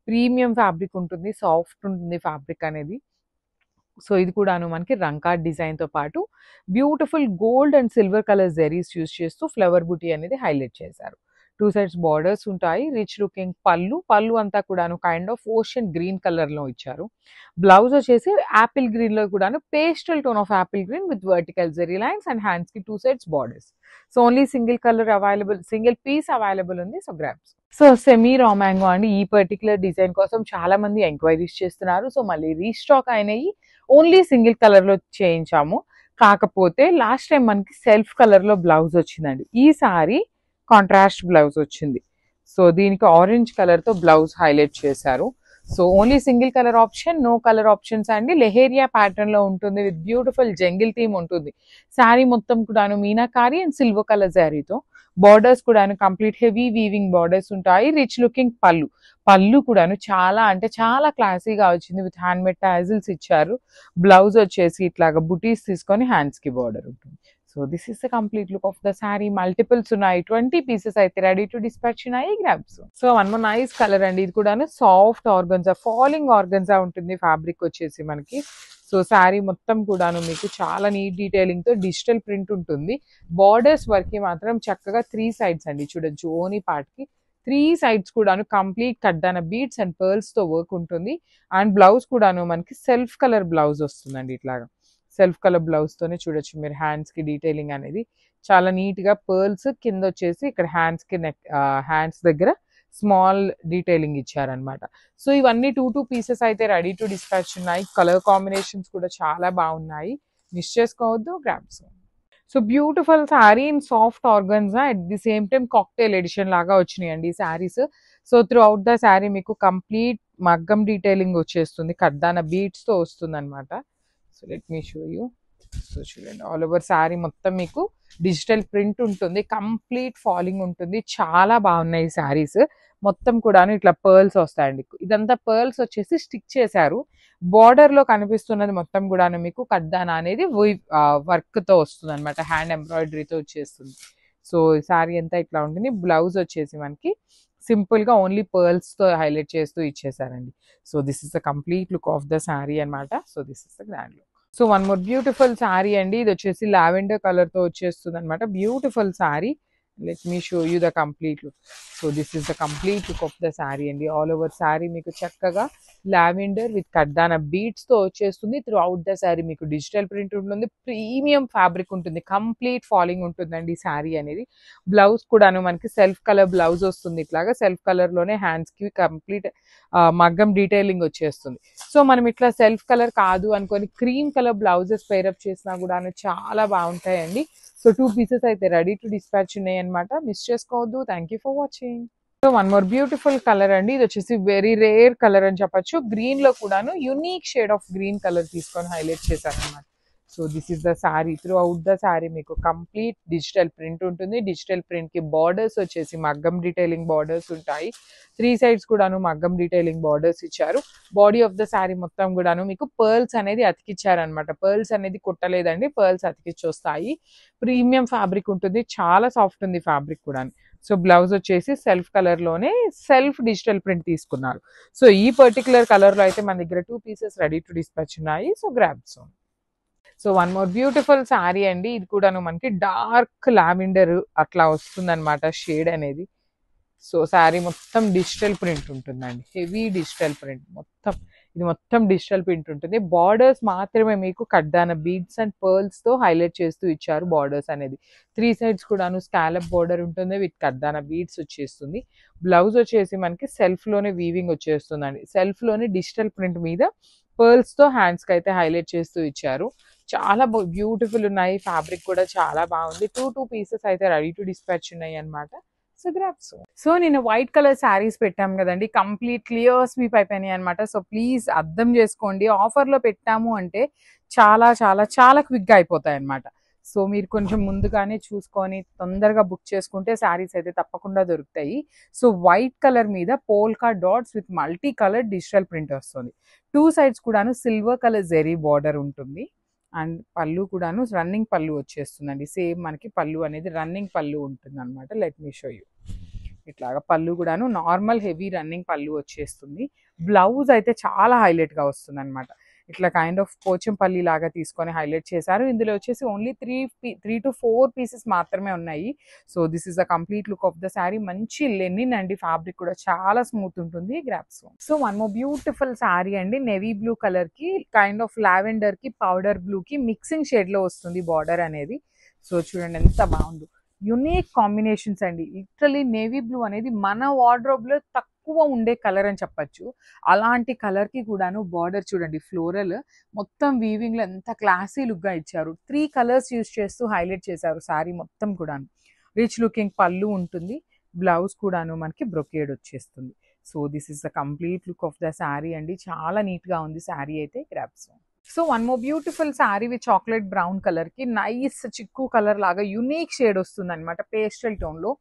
ప్రీమియం ఫ్యాబ్రిక్ ఉంటుంది, సాఫ్ట్ ఉంటుంది ఫ్యాబ్రిక్ అనేది. సో ఇది కూడాను మనకి రంకాట్ డిజైన్ తో పాటు beautiful gold and silver colour జెరీస్ యూస్ చేస్తూ ఫ్లవర్ బుటీ అనేది హైలైట్ చేశారు. 2 sides బార్డర్స్ ఉంటాయి. రిచ్ లుకింగ్ పళ్ళు అంతా కూడాను kind of ocean green colour లో ఇచ్చారు. బ్లౌజ్ వచ్చేసి యాపిల్ గ్రీన్ లో కూడాను pastel tone of apple green with vertical జెరీ లైన్స్ అండ్ హ్యాండ్స్ కి 2 sides borders. So only single colour available, single piece available ఉంది. So grabs. So semi raw mango అండి. ఈ పర్టికులర్ డిజైన్ కోసం చాలా మంది ఎంక్వైరీస్ చేస్తున్నారు. సో మళ్ళీ రీస్టాక్ అయినాయి. ఓన్లీ సింగిల్ కలర్ లో చేయించాము. కాకపోతే లాస్ట్ టైం మనకి సెల్ఫ్ కలర్ లో బ్లౌజ్ వచ్చిందండి. ఈసారి కాంట్రాస్ట్ బ్లౌజ్ వచ్చింది. సో దీనికి ఆరెంజ్ కలర్ తో బ్లౌజ్ హైలైట్ చేశారు. So only single colour option, no colour options అండి. లెహేరియా ప్యాటర్న్ లో ఉంటుంది విత్ బ్యూటిఫుల్ జంగిల్ థీమ్ ఉంటుంది. శారీ మొత్తం కూడాను మీనాకారి అండ్ సిల్వర్ కలర్ శారీతో, బార్డర్స్ కూడాను కంప్లీట్ హెవీ వీవింగ్ బార్డర్స్ ఉంటాయి. రిచ్ లుకింగ్ పళ్ళు, పళ్ళు కూడాను చాలా అంటే చాలా క్లాసీగా వచ్చింది విత్ హ్యాండ్ మేడ్ టాజిల్స్ ఇచ్చారు. బ్లౌజ్ వచ్చేసి ఇట్లాగా బుటీస్ తీసుకొని హ్యాండ్స్ కి బార్డర్ ఉంటుంది. So this is the complete look of the sari. Multiples ఉన్నాయి, 20 పీసెస్ అయితే రెడీ టు డిస్పాచ్ ఉన్నాయి. Grabs. So one more nice colour అండి. ఇది కూడాను సాఫ్ట్ ఆర్గన్జా, ఫాలింగ్ ఆర్గన్జా ఉంటుంది ఫ్యాబ్రిక్ వచ్చేసి మనకి. సో శారీ మొత్తం కూడాను మీకు చాలా నీట్ డీటెయిలింగ్ తో డిజిటల్ ప్రింట్ ఉంటుంది. బార్డర్స్ వరకు మాత్రం చక్కగా 3 సైడ్స్ అండి చూడొచ్చు. ఓనీ పార్ట్ కి 3 సైడ్స్ కూడాను కంప్లీట్ కడ్డాన బీడ్స్ అండ్ పర్ల్స్ తో వర్క్ ఉంటుంది. అండ్ బ్లౌజ్ కూడాను మనకి సెల్ఫ్ కలర్ బ్లౌజ్ వస్తుందండి. ఇట్లాగా సెల్ఫ్ కలర్ బ్లౌజ్ తోనే చూడొచ్చు మీరు హ్యాండ్స్ కి డీటెయిలింగ్ అనేది చాలా నీట్ గా పర్ల్స్ కింద వచ్చేసి ఇక్కడ హ్యాండ్స్ కి నెక్ హ్యాండ్స్ దగ్గర స్మాల్ డీటెయిలింగ్ ఇచ్చారనమాట. సో ఇవన్నీ 2 పీసెస్ అయితే రెడీ టు డిస్పాచ్ ఉన్నాయి. కలర్ కాంబినేషన్స్ కూడా చాలా బాగున్నాయి, మిస్ చేసుకోవద్దు. Grabs. So beautiful sari in soft organza, at the same time cocktail edition లాగా వచ్చినాయండి ఈ saris. So throughout the sari మీకు కంప్లీట్ మగ్గం డీటెయిలింగ్ వచ్చేస్తుంది, కడ్దాన బీడ్స్ తో వస్తుంది అనమాట. So let me show you. So చూడండి, ఆల్ ఓవర్ శారీ మొత్తం మీకు డిజిటల్ ప్రింట్ ఉంటుంది, కంప్లీట్ ఫాలింగ్ ఉంటుంది. చాలా బాగున్నాయి ఈ శారీస్. మొత్తం కూడాను ఇట్లా పర్ల్స్ వస్తాయండి. ఇదంతా పర్ల్స్ వచ్చేసి స్టిక్ చేశారు. బార్డర్ లో కనిపిస్తున్నది మొత్తం కూడాను మీకు కడ్దానా అనేది వర్క్ తో వస్తుంది అనమాట, హ్యాండ్ ఎంబ్రాయిడరీతో వచ్చేస్తుంది. సో ఈ శారీ అంతా ఇట్లా ఉంటుంది. బ్లౌజ్ వచ్చేసి మనకి సింపుల్ గా ఓన్లీ పర్ల్స్ తో హైలైట్ చేస్తూ ఇచ్చేసారండి. So this is the complete look of the sari అనమాట. So this is the grand look. So one more beautiful sari అండి. ఇది వచ్చేసి లావెండర్ కలర్ తో వచ్చేస్తుంది అనమాట. Beautiful sari. Let me show you the complete look. So this is the complete look of the sari అండి. All over sari మీకు చక్కగా లావెండర్ విత్ కడ్దాన బీడ్స్ తో వచ్చేస్తుంది. త్రూ అవుట్ ద శారీ మీకు డిజిటల్ ప్రింట్ ఉంటుంది, ప్రీమియం ఫ్యాబ్రిక్ ఉంటుంది, కంప్లీట్ ఫాలింగ్ ఉంటుందండి ఈ శారీ అనేది. బ్లౌజ్ కూడాను మనకి సెల్ఫ్ కలర్ బ్లౌజ్ వస్తుంది. ఇట్లాగా సెల్ఫ్ కలర్ లోనే హ్యాండ్స్ కి కంప్లీట్ మగ్గం డీటెయిలింగ్ వచ్చేస్తుంది. సో మనం ఇట్లా సెల్ఫ్ కలర్ కాదు అనుకొని క్రీమ్ కలర్ బ్లౌజెస్ పేరప్ చేసినా కూడా చాలా బాగుంటాయండి. సో 2 పీసెస్ అయితే రెడీ టు డిస్పాచ్ ఉన్నాయి అనమాట, మిస్ చేసుకోవద్దు. Thank you for watching. So one more beautiful colour అండి. ఇది వచ్చేసి వెరీ రేర్ కలర్ అని చెప్పొచ్చు. గ్రీన్ లో కూడాను unique shade of green colour తీసుకొని హైలైట్ చేశారు అనమాట. So this is the sari. Through out the sari మీకు కంప్లీట్ డిజిటల్ ప్రింట్ ఉంటుంది. డిజిటల్ ప్రింట్ కి బార్డర్స్ వచ్చేసి మగ్గం డీటెయిలింగ్ బార్డర్స్ ఉంటాయి. 3 సైడ్స్ కూడాను మగ్గం డీటెయిలింగ్ బార్డర్స్ ఇచ్చారు. బాడీ ఆఫ్ ద శారీ మొత్తం కూడాను మీకు పర్ల్స్ అనేది అతికిచ్చారనమాట. పర్ల్స్ అనేది కుట్టలేదండి, పర్ల్స్ అతికిచ్చి వస్తాయి. ప్రీమియం ఫ్యాబ్రిక్ ఉంటుంది, చాలా సాఫ్ట్ ఉంది ఫ్యాబ్రిక్ కూడా. సో బ్లౌజ్ వచ్చేసి సెల్ఫ్ కలర్ లోనే సెల్ఫ్ డిజిటల్ ప్రింట్ తీసుకున్నారు. సో ఈ పర్టికులర్ కలర్ లో అయితే మన దగ్గర 2 పీసెస్ రెడీ టు డిస్పాచ్ ఉన్నాయి. సో గ్రాబ్ సోన్. So one more beautiful sari అండి. ఇది కూడాను మనకి డార్క్ లావెండర్ అట్లా వస్తుంది అనమాట షేడ్ అనేది. సో శారీ మొత్తం డిజిటల్ ప్రింట్ ఉంటుందండి, హెవీ డిజిటల్ ప్రింట్ మొత్తం. ఇది మొత్తం డిజిటల్ ప్రింట్ ఉంటుంది. బార్డర్స్ మాత్రమే మీకు కడ్దాన బీడ్స్ అండ్ పర్ల్స్ తో హైలైట్ చేస్తూ ఇచ్చారు. బార్డర్స్ అనేది 3 సైడ్స్ కూడాను స్కాలప్ బార్డర్ ఉంటుంది విత్ కడ్దాన బీడ్స్ వచ్చేస్తుంది. బ్లౌజ్ వచ్చేసి మనకి సెల్ఫ్ లోనే వీవింగ్ వచ్చేస్తుందండి. సెల్ఫ్ లోనే డిజిటల్ ప్రింట్ మీద పర్ల్స్ తో హ్యాండ్స్ కి అయితే హైలైట్ చేస్తూ ఇచ్చారు. చాలా బ్యూటిఫుల్ ఉన్నాయి, ఫ్యాబ్రిక్ కూడా చాలా బాగుంది. 2 పీసెస్ అయితే రెడీ టు డిస్పాచ్ ఉన్నాయి అనమాట. So grabs. సో నేను వైట్ కలర్ శారీస్ పెట్టాం కదండి, కంప్లీట్ క్లియర్ స్వీప్ అయిపోయినాయి అనమాట. సో ప్లీజ్ అర్థం చేసుకోండి, ఆఫర్ లో పెట్టాము అంటే చాలా చాలా చాలా క్విక్ గా అయిపోతాయి అనమాట. సో మీరు కొంచెం ముందుగానే చూసుకొని తొందరగా బుక్ చేసుకుంటే శారీస్ అయితే తప్పకుండా దొరుకుతాయి. సో వైట్ కలర్ మీద polka dots with multi colour digital print వస్తుంది. 2 సైడ్స్ కూడాను సిల్వర్ కలర్ జెరీ బార్డర్ ఉంటుంది. అండ్ పళ్ళు కూడాను రన్నింగ్ పళ్ళు వచ్చేస్తుందండి. సేమ్ మనకి పళ్ళు అనేది రన్నింగ్ పళ్ళు ఉంటుంది అనమాట. Let me show you. ఇట్లాగా పళ్ళు కూడాను నార్మల్ హెవీ రన్నింగ్ పళ్ళు వచ్చేస్తుంది. బ్లౌజ్ అయితే చాలా హైలైట్ గా వస్తుంది అనమాట. ఇట్లా కైండ్ ఆఫ్ పోచంపల్లి లాగా తీసుకొని హైలైట్ చేశారు. ఇందులో వచ్చేసి ఓన్లీ 3 to 4 పీసెస్ మాత్రమే ఉన్నాయి. So this is the complete look of the sari. మంచి లెనిన్ అండి, ఫ్యాబ్రిక్ కూడా చాలా స్మూత్ ఉంటుంది. Grasp. So one more beautiful sari అండి. నేవీ బ్లూ కలర్ కి కైండ్ ఆఫ్ లావెండర్ కి పౌడర్ బ్లూ కి మిక్సింగ్ షేడ్ లో వస్తుంది బార్డర్ అనేది. సో చూడండి ఎంత బాగుందో, యునిక్ కాంబినేషన్స్ అండి. లిటరలీ నేవీ బ్లూ అనేది మన వార్డ్రోబ్ లో తక్కువ ఉండే కలర్ అని చెప్పొచ్చు. అలాంటి కలర్కి కూడాను బార్డర్ చూడండి ఫ్లోరల్ మొత్తం వీవింగ్లో ఎంత క్లాసీ లుక్గా ఇచ్చారు. 3 కలర్స్ యూస్ చేస్తూ హైలైట్ చేశారు శారీ మొత్తం కూడాను. రిచ్ లుకింగ్ పళ్ళు ఉంటుంది, బ్లౌజ్ కూడాను మనకి బ్రొకేడ్ వచ్చేస్తుంది. So this is the complete look of the sari అండి. చాలా నీట్గా ఉంది శారీ అయితే. Grabs. So one more beautiful sari with chocolate brown కలర్కి నైస్ చిక్కు కలర్ లాగా యునీక్ షేడ్ వస్తుంది అనమాట పేస్టల్ టోన్లో.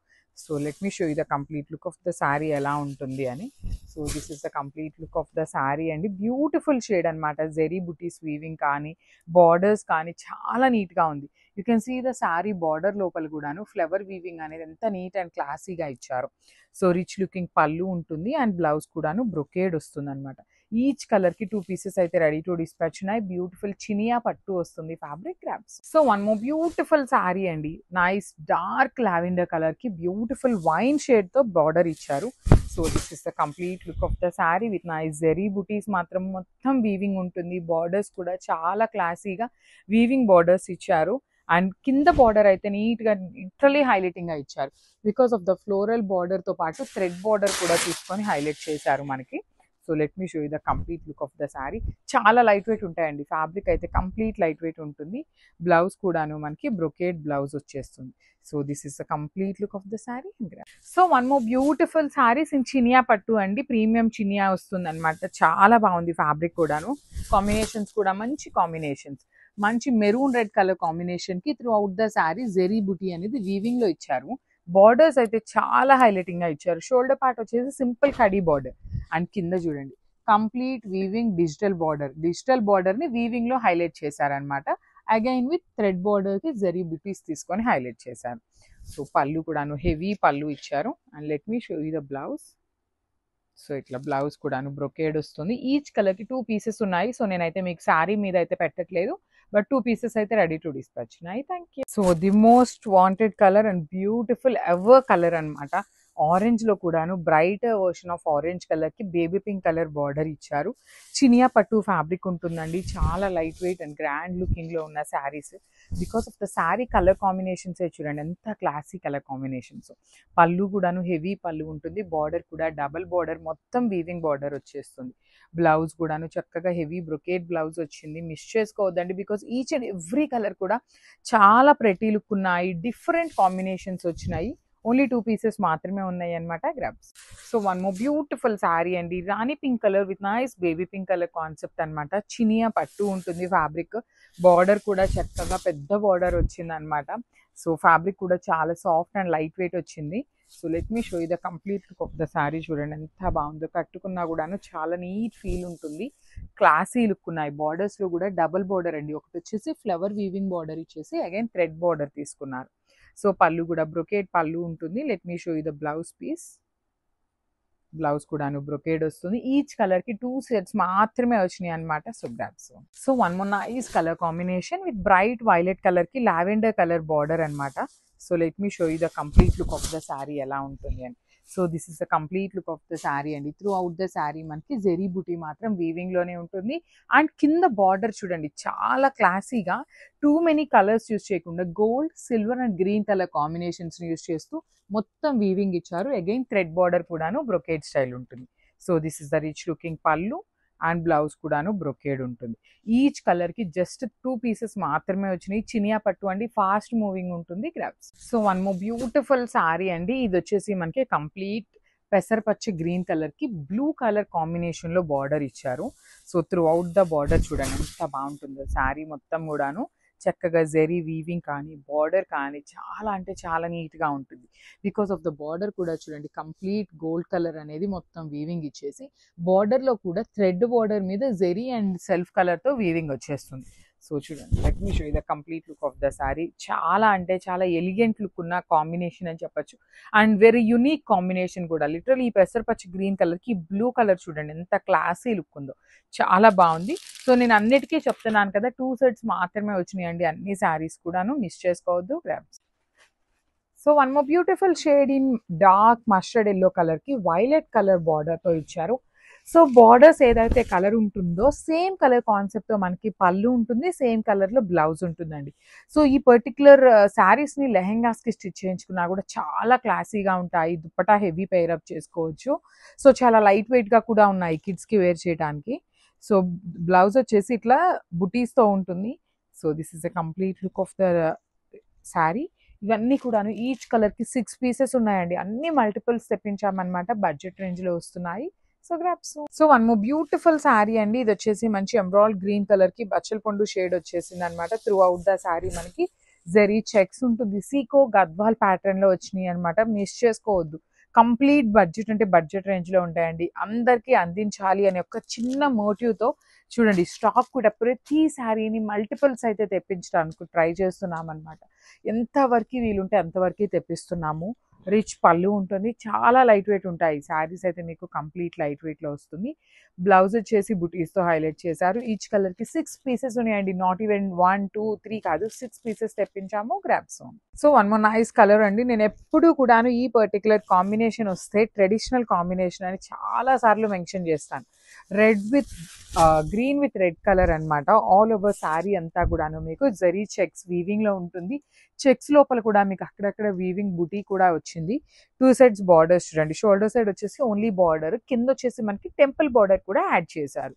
So let me show you the complete look of the sari ఎలా ఉంటుంది అని. So this is the complete look of the sari అండి. బ్యూటిఫుల్ షేడ్ అనమాట. జెరీ బుటీస్ వీవింగ్ కానీ బార్డర్స్ కానీ చాలా నీట్గా ఉంది. You can see the sari border లోపల కూడాను ఫ్లవర్ వీవింగ్ అనేది ఎంత నీట్ అండ్ క్లాసీగా ఇచ్చారు. సో రిచ్ లుకింగ్ పళ్ళు ఉంటుంది అండ్ బ్లౌజ్ కూడాను బ్రొకేడ్ వస్తుంది అనమాట. ఈచ్ కలర్కి 2 పీసెస్ అయితే రెడీ టు డిస్పాచ్ ఉన్నాయి. బ్యూటిఫుల్ చినియా పట్టు వస్తుంది fabric. Grabs. So one more beautiful sari అండి. నైస్ డార్క్ లావెండర్ కలర్కి బ్యూటిఫుల్ వైన్ షేడ్తో బార్డర్ ఇచ్చారు. So this is the complete look of the sari with nice జెరీ బుటీస్ మాత్రం మొత్తం వీవింగ్ ఉంటుంది. బార్డర్స్ కూడా చాలా క్లాసీగా వీవింగ్ బార్డర్స్ ఇచ్చారు. అండ్ కింద బార్డర్ అయితే నీట్గా లిటరలీ హైలైటింగ్గా ఇచ్చారు. బికాస్ ఆఫ్ ద ఫ్లోరల్ బార్డర్తో పాటు థ్రెడ్ బార్డర్ కూడా తీసుకొని హైలైట్ చేశారు మనకి. So let me show you the complete look of the sari. చాలా లైట్ వెయిట్ ఉంటాయండి. ఫ్యాబ్రిక్ అయితే కంప్లీట్ లైట్ వెయిట్ ఉంటుంది. బ్లౌజ్ కూడాను మనకి బ్రొకేడ్ బ్లౌజ్ వచ్చేస్తుంది. So this is the complete look of the sari. So one more beautiful saris in Chiniya పట్టు అండి. Premium Chiniya వస్తుంది అనమాట. చాలా బాగుంది ఫ్యాబ్రిక్ కూడాను. కాంబినేషన్స్ కూడా మంచి కాంబినేషన్స్. మంచి మెరూన్ రెడ్ కలర్ కాంబినేషన్కి throughout the sari zari buti అనేది వీవింగ్లో ఇచ్చారు. బార్డర్స్ అయితే చాలా హైలైటింగ్గా ఇచ్చారు. షోల్డర్ పార్ట్ వచ్చేసి సింపుల్ కడీ బార్డర్ అండ్ కింద చూడండి complete weaving digital border. Digital బార్డర్ని వీవింగ్లో హైలైట్ చేశారనమాట. అగైన్ విత్ థ్రెడ్ బార్డర్కి జరీ బుటీస్ తీసుకొని హైలైట్ చేశారు. సో పళ్ళు కూడాను హెవీ పళ్ళు ఇచ్చారు. And let me show you the blouse. So ఇట్లా బ్లౌజ్ కూడాను బ్రొకేడ్ వస్తుంది. ఈచ్ కలర్కి 2 పీసెస్ ఉన్నాయి. సో నేనైతే మీకు శారీ మీద అయితే పెట్టట్లేదు, బట్ 2 పీసెస్ అయితే రెడీ టు డిస్పాచ్ ఉన్నాయి. Thank you. So the most wanted colour and beautiful ever colour అనమాట. ఆరెంజ్లో కూడాను బ్రైట్ వర్షన్ ఆఫ్ ఆరెంజ్ కలర్కి బేబీ పింక్ కలర్ బార్డర్ ఇచ్చారు. చినియా పట్టు ఫ్యాబ్రిక్ ఉంటుందండి. చాలా లైట్ వెయిట్ అండ్ గ్రాండ్ లుకింగ్లో ఉన్న saris. Because of the sari colour combinations చూడండి ఎంత క్లాసీ కలర్ కాంబినేషన్స్. పళ్ళు కూడాను హెవీ పళ్ళు ఉంటుంది. బార్డర్ కూడా డబల్ బార్డర్ మొత్తం వీవింగ్ బార్డర్ వచ్చేస్తుంది. బ్లౌజ్ కూడాను చక్కగా హెవీ బ్రొకేడ్ బ్లౌజ్ వచ్చింది. మిస్ చేసుకోవద్దండి because each and every colour కూడా చాలా ప్రెటీ లుక్ ఉన్నాయి. డిఫరెంట్ కాంబినేషన్స్ వచ్చినాయి. ఓన్లీ 2 పీసెస్ మాత్రమే ఉన్నాయి అనమాట. Grabs. So one more beautiful sari అండి. Rani pink colour with nice baby pink colour concept అనమాట. చినియా పట్టు ఉంటుంది ఫ్యాబ్రిక్. బార్డర్ కూడా చక్కగా పెద్ద బార్డర్ వచ్చింది అనమాట. సో ఫ్యాబ్రిక్ కూడా చాలా సాఫ్ట్ అండ్ లైట్ వెయిట్ వచ్చింది. So let me show you the complete look of the sari. చూడండి ఎంత బాగుందో. కట్టుకున్నా కూడాను చాలా నీట్ ఫీల్ ఉంటుంది. క్లాసీ లుక్ ఉన్నాయి. బార్డర్స్లో కూడా డబుల్ బార్డర్ అండి. ఒకటి వచ్చేసి ఫ్లవర్ వీవింగ్ బార్డర్ ఇచ్చేసి అగైన్ థ్రెడ్ బార్డర్ తీసుకున్నారు. సో పళ్ళు కూడా బ్రొకేడ్ పళ్ళు ఉంటుంది. Let me show you the blouse piece. Blouse కూడాను బ్రొకేడ్ వస్తుంది. ఈచ్ కలర్కి 2 సెట్స్ మాత్రమే వచ్చినాయి అనమాట. So grabs. So one more nice colour combination with bright violet కలర్కి లావెండర్ కలర్ బార్డర్ అనమాట. So let me show you the complete look of the sari ఎలా ఉంటుంది అని. So this is the complete look of the sari అండి. Throughout the sari మనకి జెరీ బుటీ మాత్రం వీవింగ్లోనే ఉంటుంది. And కింద బార్డర్ చూడండి చాలా క్లాసీగా టూ మెనీ కలర్స్ యూస్ చేయకుండా gold, silver and green colour కాంబినేషన్స్ని యూస్ చేస్తూ మొత్తం వీవింగ్ ఇచ్చారు. అగైన్ థ్రెడ్ బార్డర్ కూడాను బ్రొకేడ్ స్టైల్ ఉంటుంది. So this is the rich looking pallu and blouse కూడాను బ్రొకేడ్ ఉంటుంది. ఈచ్ కలర్కి జస్ట్ 2 పీసెస్ మాత్రమే వచ్చినాయి. చినియా పట్టు అండి. ఫాస్ట్ మూవింగ్ ఉంటుంది. Grabs. So one more beautiful sari అండి. ఇది వచ్చేసి మనకి కంప్లీట్ పెసరపచ్చ గ్రీన్ కలర్కి బ్లూ కలర్ కాంబినేషన్లో బార్డర్ ఇచ్చారు. So throughout the border చూడండి ఎంత బాగుంటుందో. శారీ మొత్తం కూడాను చక్కగా జెరీ వీవింగ్ కానీ బార్డర్ కానీ చాలా అంటే చాలా నీట్గా ఉంటుంది. బికాస్ ఆఫ్ ద బార్డర్ కూడా చూడండి కంప్లీట్ గోల్డ్ కలర్ అనేది మొత్తం వీవింగ్ ఇచ్చేసి బార్డర్లో కూడా థ్రెడ్ బార్డర్ మీద జెరీ అండ్ సెల్ఫ్ కలర్తో వీవింగ్ వచ్చేస్తుంది. సో చూడండి let me show you the complete look of the sari. చాలా అంటే చాలా ఎలిగెంట్ లుక్ ఉన్న కాంబినేషన్ అని చెప్పొచ్చు. అండ్ వెరీ యునీక్ కాంబినేషన్ కూడా. లిటరల్ ఈ పెసరపచ్చ గ్రీన్ కలర్కి బ్లూ కలర్ చూడండి ఎంత క్లాసీ లుక్ ఉందో. చాలా బాగుంది. సో నేను అన్నిటికీ చెప్తున్నాను కదా 2 సెట్స్ మాత్రమే వచ్చినాయండి అన్ని శారీస్ కూడాను. మిస్ చేసుకోవద్దు. Grabs. So one more beautiful shade in dark mustard yellow కలర్కి వైలెట్ కలర్ బార్డర్తో ఇచ్చారు. సో బార్డర్స్ ఏదైతే కలర్ ఉంటుందో సేమ్ కలర్ కాన్సెప్ట్తో మనకి పళ్ళు ఉంటుంది, సేమ్ కలర్లో బ్లౌజ్ ఉంటుందండి. సో ఈ పర్టికులర్ శారీస్ని లెహెంగాస్కి స్టిచ్ చేయించుకున్నా కూడా చాలా క్లాసీగా ఉంటాయి. దుప్పటా హెవీ పెయిరప్ చేసుకోవచ్చు. సో చాలా లైట్ వెయిట్గా కూడా ఉన్నాయి కిడ్స్కి వేర్ చేయడానికి. సో బ్లౌజ్ వచ్చేసి ఇట్లా బుటీస్తో ఉంటుంది. So this is the complete look of the sari. ఇవన్నీ కూడాను ఈచ్ కలర్కి 6 పీసెస్ ఉన్నాయండి. అన్ని మల్టిపుల్స్ తెప్పించామన్నమాట, బడ్జెట్ రేంజ్లో వస్తున్నాయి. So grasp. So one more beautiful sari అండి. ఇది వచ్చేసి మంచి ఎమరాల్డ్ గ్రీన్ కలర్కి బచ్చల పండు షేడ్ వచ్చేసింది అనమాట. త్రూ అవుట్ ద శారీ మనకి జెరీ చెక్స్ ఉంటుంది. సీకో గద్వాల్ ప్యాటర్న్లో వచ్చినాయి అనమాట. మిస్ చేసుకోవద్దు. కంప్లీట్ బడ్జెట్ అంటే బడ్జెట్ రేంజ్లో ఉంటాయండి. అందరికీ అందించాలి అనే ఒక చిన్న మోటివ్తో చూడండి స్టాక్ కూడా ప్రతి శారీని మల్టిపుల్స్ అయితే తెప్పించడానికి ట్రై చేస్తున్నాం అనమాట. ఎంతవరకు వీలుంటే అంతవరకు తెప్పిస్తున్నాము. రిచ్ పళ్ళు ఉంటుంది, చాలా లైట్ వెయిట్ ఉంటాయి శారీస్ అయితే మీకు కంప్లీట్ లైట్ వెయిట్లో వస్తుంది. బ్లౌజ్ వచ్చేసి బుటీస్తో హైలైట్ చేశారు. ఈచ్ కలర్కి 6 పీసెస్ ఉన్నాయండి. నాట్ ఈవెన్ 1, 2, 3 కాదు, 6 పీసెస్ తెప్పించాము. Grabs. So one more nice colour అండి. నేను ఎప్పుడు కూడాను ఈ పర్టికులర్ కాంబినేషన్ వస్తే ట్రెడిషనల్ కాంబినేషన్ అని చాలా సార్లు మెన్షన్ చేస్తాను. Red with green with red colour అనమాట. ఆల్ ఓవర్ శారీ అంతా కూడాను మీకు జరీ చెక్స్ వీవింగ్లో ఉంటుంది. చెక్స్ లోపల కూడా మీకు అక్కడక్కడ వీవింగ్ బుటీ కూడా వచ్చింది. 2 సైడ్స్ బార్డర్స్ చూడండి. షోల్డర్ సైడ్ వచ్చేసి ఓన్లీ బార్డర్, కింద వచ్చేసి మనకి టెంపుల్ బార్డర్ కూడా యాడ్ చేశారు.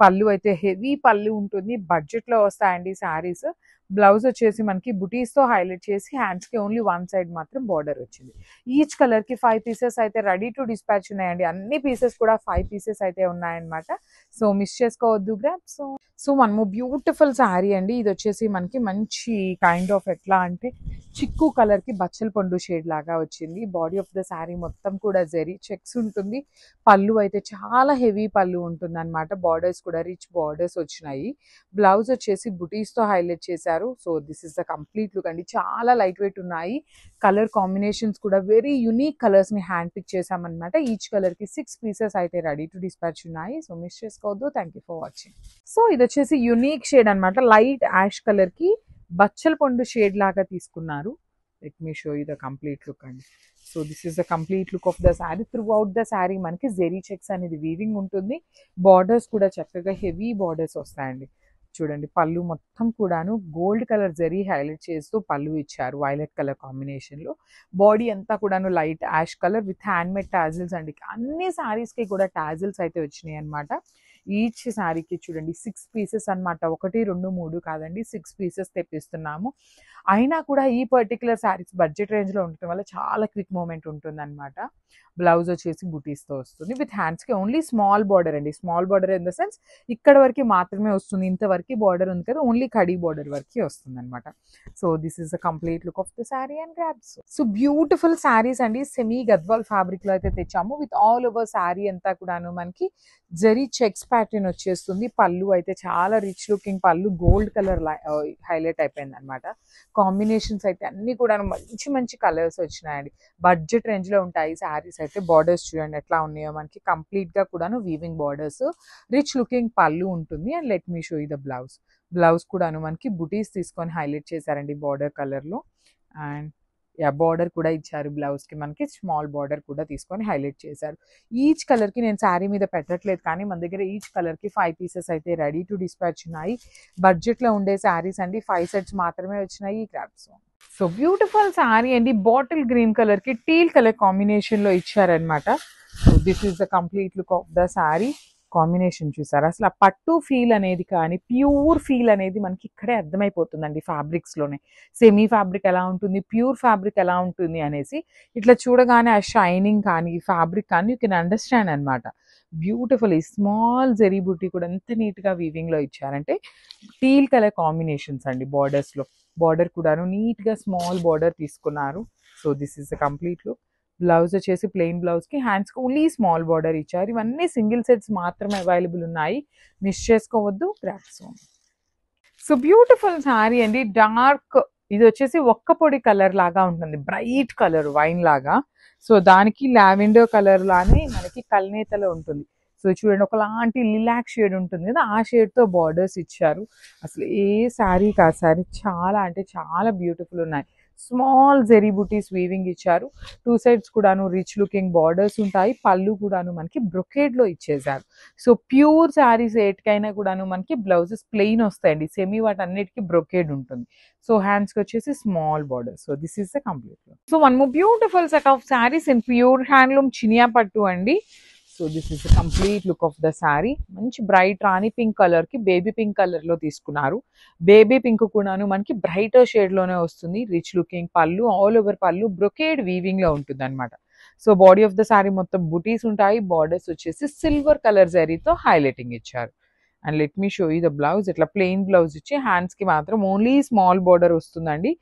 పళ్ళు అయితే హెవీ పళ్ళు ఉంటుంది. బడ్జెట్లో వస్తాయండి శారీస్. బ్లౌజ్ వచ్చేసి మనకి బుటీస్తో హైలైట్ చేసి హ్యాండ్స్కి ఓన్లీ 1 సైడ్ మాత్రం బార్డర్ వచ్చింది. ఈచ్ కలర్కి 5 పీసెస్ అయితే రెడీ టు డిస్పాచ్ ఉన్నాయండి. అన్ని పీసెస్ కూడా 5 పీసెస్ అయితే ఉన్నాయన్నమాట. సో మిస్ చేసుకోవద్దు గ్రాప్. సో మనము బ్యూటిఫుల్ శారీ అండి. ఇది వచ్చేసి మనకి మంచి కైండ్ ఆఫ్ ఎట్లా అంటే చిక్కు కలర్కి బచ్చల పండు షేడ్ లాగా వచ్చింది. బాడీ ఆఫ్ ద శారీ మొత్తం కూడా జెరీ చెక్స్ ఉంటుంది. పళ్ళు అయితే చాలా హెవీ పళ్ళు ఉంటుంది అనమాట. బార్డర్స్ కూడా రిచ్ బార్డర్స్ వచ్చినాయి. బ్లౌజ్ వచ్చేసి బుటీస్తో హైలైట్ చేశారు. So this is the complete look అండి. చాలా లైట్ వెయిట్ ఉన్నాయి. కలర్ కాంబినేషన్స్ కూడా వెరీ యునిక్ కలర్స్ని హ్యాండ్ పిక్ చేసామన్నమాట. ఈచ్ కలర్కి 6 పీసెస్ అయితే రెడీ టు డిస్పాచ్ ఉన్నాయి. సో మిస్ చేసుకోవద్దు. Thank you for watching. So ఇది వచ్చేసి యునిక్ షేడ్ అనమాట. లైట్ యాష్ కలర్కి బచ్చల పండు షేడ్ లాగా తీసుకున్నారు. Let me show you the complete look అండి. So this is the complete look of the sari. Through out the sari మనకి జెరీ చెక్స్ అనేది వీవింగ్ ఉంటుంది. బార్డర్స్ కూడా చక్కగా హెవీ బార్డర్స్ వస్తాయండి. చూడండి పళ్ళు మొత్తం కూడాను గోల్డ్ కలర్ జరీ హైలైట్ చేస్తూ పళ్ళు ఇచ్చారు వైలెట్ కలర్ కాంబినేషన్లో. బాడీ అంతా కూడాను light ash colour with handmade tassels అండి. అన్ని శారీస్కి కూడా టాజిల్స్ అయితే వచ్చినాయి అనమాట. ఈచ్ శారీకి చూడండి 6 పీసెస్ అనమాట. 1, 2, 3 కాదండి, 6 పీసెస్ తెప్పిస్తున్నాము. అయినా కూడా ఈ పర్టికులర్ శారీస్ బడ్జెట్ రేంజ్లో ఉండటం వల్ల చాలా క్విక్ మూమెంట్ ఉంటుంది అనమాట. బ్లౌజ్ వచ్చేసి బుటీస్తో వస్తుంది విత్ హ్యాండ్స్కి ఓన్లీ స్మాల్ బార్డర్ అండి. Small border in the sense ఇక్కడ వరకు మాత్రమే వస్తుంది. ఇంతవరకు బార్డర్ ఉంది కదా, ఓన్లీ కడీ బార్డర్ వరకు వస్తుంది అనమాట. So this is the complete look of the sari and grabs. So beautiful saris అండి. సెమీ గద్వాల్ ఫ్యాబ్రిక్లో అయితే తెచ్చాము. విత్ ఆల్ ఓవర్ శారీ అంతా కూడాను మనకి జరీ చెక్స్ ప్యాటర్న్ వచ్చేస్తుంది. పళ్ళు అయితే చాలా రిచ్ లుకింగ్ పళ్ళు, గోల్డ్ కలర్ హైలైట్ అయిపోయింది అనమాట. కాంబినేషన్స్ అయితే అన్ని కూడా మంచి మంచి కలర్స్ వచ్చినాయండి. బడ్జెట్ రేంజ్లో ఉంటాయి శారీస్ అయితే. బార్డర్స్ చూడండి ఎట్లా ఉన్నాయో మనకి కంప్లీట్గా కూడాను weaving borders, rich looking pallu ఉంటుంది. And let me show you the blouse. Blouse కూడాను మనకి బుటీస్ తీసుకొని హైలైట్ చేశారండి బార్డర్ కలర్లో. అండ్ బార్డర్ కూడా ఇచ్చారు. బ్లౌజ్కి మనకి స్మాల్ బార్డర్ కూడా తీసుకొని హైలైట్ చేశారు. ఈచ్ కలర్కి నేను శారీ మీద పెట్టట్లేదు కానీ మన దగ్గర ఈచ్ కలర్కి 5 పీసెస్ అయితే రెడీ టు డిస్పాచ్ ఉన్నాయి. బడ్జెట్లో ఉండే శారీస్ అండి. 5 సెట్స్ మాత్రమే వచ్చినాయి ఈ క్రాప్స్. సో బ్యూటిఫుల్ శారీ అండి. బాటిల్ గ్రీన్ కలర్కి టీల్ కలర్ కాంబినేషన్లో ఇచ్చారనమాట. So this is the complete look of the sari. Combination చూసారు. అసలు ఆ పట్టు ఫీల్ అనేది కానీ ప్యూర్ ఫీల్ అనేది మనకి ఇక్కడే అర్థమైపోతుందండి ఫ్యాబ్రిక్స్లోనే. సెమీ ఫ్యాబ్రిక్ ఎలా ఉంటుంది, ప్యూర్ ఫ్యాబ్రిక్ ఎలా ఉంటుంది అనేసి ఇట్లా చూడగానే ఆ షైనింగ్ కానీ ఫ్యాబ్రిక్ కానీ యూ కెన్ అండర్స్టాండ్ అనమాట. బ్యూటిఫుల్. ఈ స్మాల్ జరీ బుట్టి కూడా ఎంత నీట్గా వీవింగ్లో ఇచ్చారంటే టీల్ కలర్ కాంబినేషన్స్ అండి. బార్డర్స్లో బార్డర్ కూడాను నీట్గా స్మాల్ బార్డర్ తీసుకున్నారు. So this is the complete look. Blouse వచ్చేసి ప్లెయిన్ బ్లౌజ్కి హ్యాండ్స్కి ఓన్లీ స్మాల్ బార్డర్ ఇచ్చారు. ఇవన్నీ సింగిల్ సెట్స్ మాత్రమే అవైలబుల్ ఉన్నాయి. మిస్ చేసుకోవద్దు. క్రాఫ్ట్స్. సో బ్యూటిఫుల్ శారీ అండి. డార్క్ ఇది వచ్చేసి ఒక్క పొడి కలర్ లాగా ఉంటుంది. బ్రైట్ కలర్ వైన్ లాగా. సో దానికి లావెండర్ కలర్ లానే మనకి కల్నేతలో ఉంటుంది. సో చూడండి ఒకలాంటి లిలాక్ షేడ్ ఉంటుంది కదా, ఆ షేడ్తో బార్డర్స్ ఇచ్చారు. అసలు ఏ శారీ కా శారీ చాలా అంటే చాలా బ్యూటిఫుల్ ఉన్నాయి. స్మాల్ జెరీ బూటీస్ వీవింగ్ ఇచ్చారు. 2 సైడ్స్ కూడాను రిచ్ లుకింగ్ బార్డర్స్ ఉంటాయి. పళ్ళు కూడాను మనకి బ్రొకేడ్ లో ఇచ్చేసారు. సో ప్యూర్ శారీస్ ఎయిట్కైనా కూడాను మనకి బ్లౌజెస్ ప్లెయిన్ వస్తాయండి. సెమీ వాటన్నిటికీ బ్రొకేడ్ ఉంటుంది. సో హ్యాండ్స్ కి వచ్చేసి small border. So this is the complete look. So one more beautiful set of saris in pure handloom Chiniya పట్టు అండి. So this is the complete look of the sari. మంచి bright rani pink colour కి baby pink colour లో తీసుకున్నారు. Baby pink కూడాను మనకి brighter shade లోనే వస్తుంది. రిచ్ లుకింగ్ పళ్ళు, ఆల్ ఓవర్ పళ్ళు బ్రొకేడ్ వీవింగ్ లో ఉంటుంది అనమాట. So body of the sari మొత్తం బుటీస్ ఉంటాయి. బార్డర్స్ వచ్చేసి సిల్వర్ కలర్ జరీతో హైలైటింగ్ ఇచ్చారు. And let me show you the blouse. ఇట్లా ప్లెయిన్ బ్లౌజ్ ఇచ్చి హ్యాండ్స్ కి మాత్రం ఓన్లీ స్మాల్ బార్డర్ వస్తుందండి.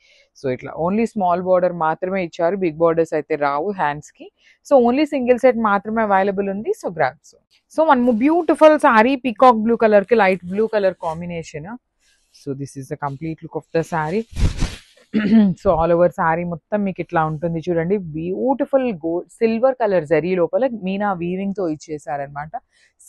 సో ఇట్లా ఓన్లీ స్మాల్ బార్డర్ మాత్రమే ఇచ్చారు. బిగ్ బార్డర్స్ అయితే రావు హ్యాండ్స్ కి. సో ఓన్లీ సింగిల్ సెట్ మాత్రమే అవైలబుల్ ఉంది. So grabs. So one beautiful sari peacock blue colour కి light blue colour combination. So this is the complete look of the sari. So all over sari మొత్తం మీకు ఇట్లా ఉంటుంది చూడండి. Beautiful gold silver colour zari లోపల meena weaving తో ఇచ్చేసారనమాట.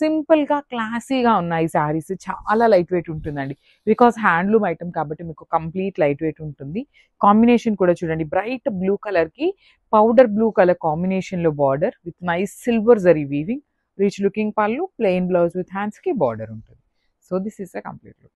సింపుల్ గా క్లాసీగా ఉన్నాయి శారీస్. చాలా లైట్ వెయిట్ ఉంటుందండి. బికాస్ హ్యాండ్లూమ్ ఐటమ్ కాబట్టి మీకు కంప్లీట్ లైట్ వెయిట్ ఉంటుంది. కాంబినేషన్ కూడా చూడండి. బ్రైట్ బ్లూ కలర్ కి పౌడర్ బ్లూ కలర్ కాంబినేషన్ లో border with nice silver zari weaving, rich looking పళ్ళు, ప్లెయిన్ బ్లౌజ్ విత్ హ్యాండ్స్ కి బార్డర్ ఉంటుంది. So this is the complete look.